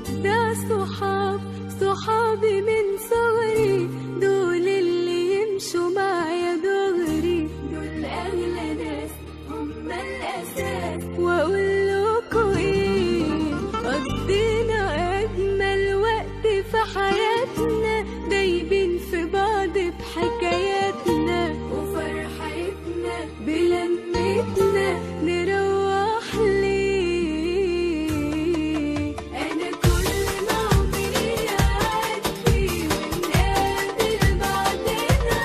أجدع صحاب صحابي من صغري، دول اللي يمشوا معايا دغري، دول أغلى ناس هم الأساس. وأقول لكم إيه، قضينا أجمل وقت في حياتنا، دايبين في بعض بحكاياتنا وفرحتنا بلمتنا، نروح ليه. أنا كل ما عمري يعدي ونقابل بعضنا،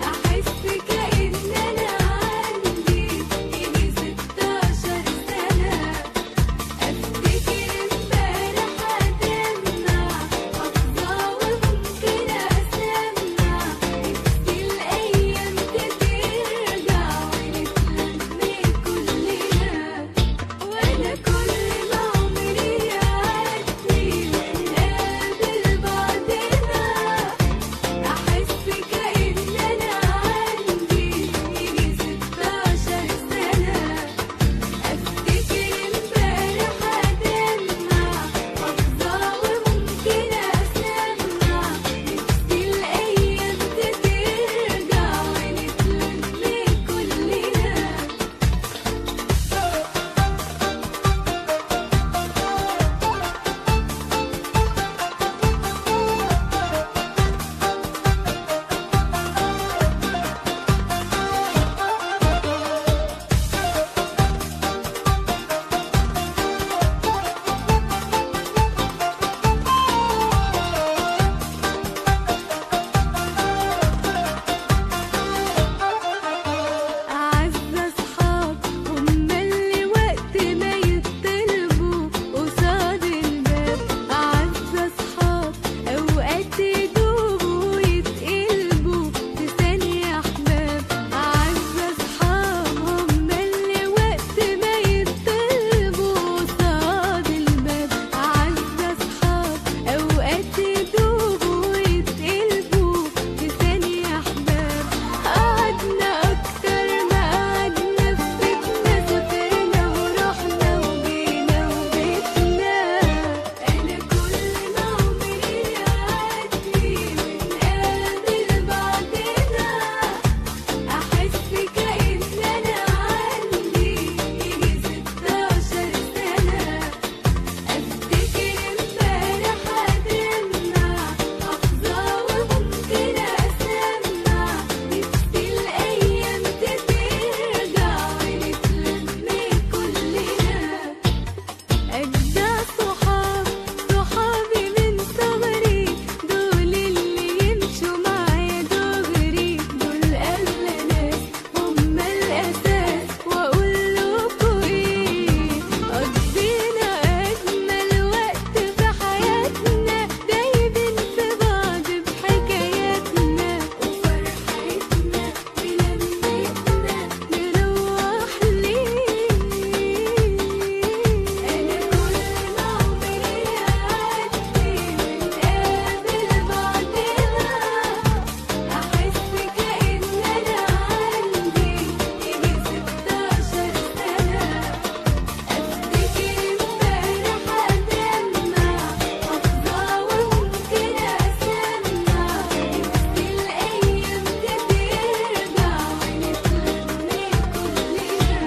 أحس كأن أنا عندي يجي 16 سنة. أفتكر امبارح أدمع أفضى وممكن أسمع، نفسي الأيام ترجع ونتلم كلنا. وأنا كل ما عمري يعدي ونقابل بعضنا، أحس كأن أنا عندي يجي 16 سنة. أفتكر امبارح أدمع أفضى وممكن أسمع، نفسي الأيام ترجع ونتلم كلنا. أعز أصحاب هم اللي وقت ما يطلبوا قصاد الباب، أعز أصحاب أوقات يدوبوا ويتقلبوا في ثانية أحباب. أعز أصحاب هم اللي وقت ما يطلبوا قصاد الباب، أعز أصحاب أوقات يدوبوا ويتقلبوا في ثانية أحباب. قعدنا أكتر ما قعدنا في بيتنا، سافرنا ورحنا وجينا وبيتنا. أنا كل ما عمري يعدي ونقابل بعضنا، أحس كأن أنا عندي يجي 16 سنة. أفتكر امبارح أدمع أفضى وممكن أسمع، نفسي الأيام ترجع ونتلم كلنا. أجدع صحاب صحابي من صغري، دول اللي يمشوا معايا دغري، دول أغلى ناس هم الأساس. وأقول لكم إيه، قضينا أجمل وقت في حياتنا، دايبين في بعض بحكاياتنا وفرحتنا بلمتنا، نروح ليه. أنا كل ما عمري يعدي ونقابل بعضنا، أحس كأن أنا عندي يجي 16 سنة. أفتكر امبارح أدمع أفضى وممكن أسمع، نفسي الأيام ترجع ونتلم كلنا.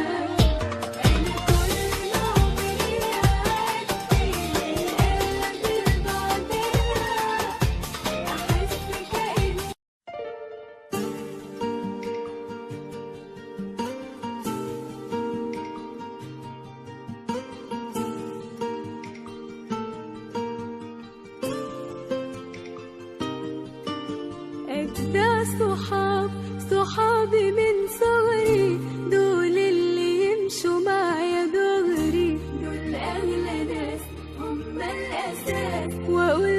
أنا كل ما عمري يعدي ونقابل بعضنا، أحس كأن أجدع صحاب صحابي من صغري، دول اللي يمشوا معايا دغري، دول أغلى ناس هم الأساس. وأقول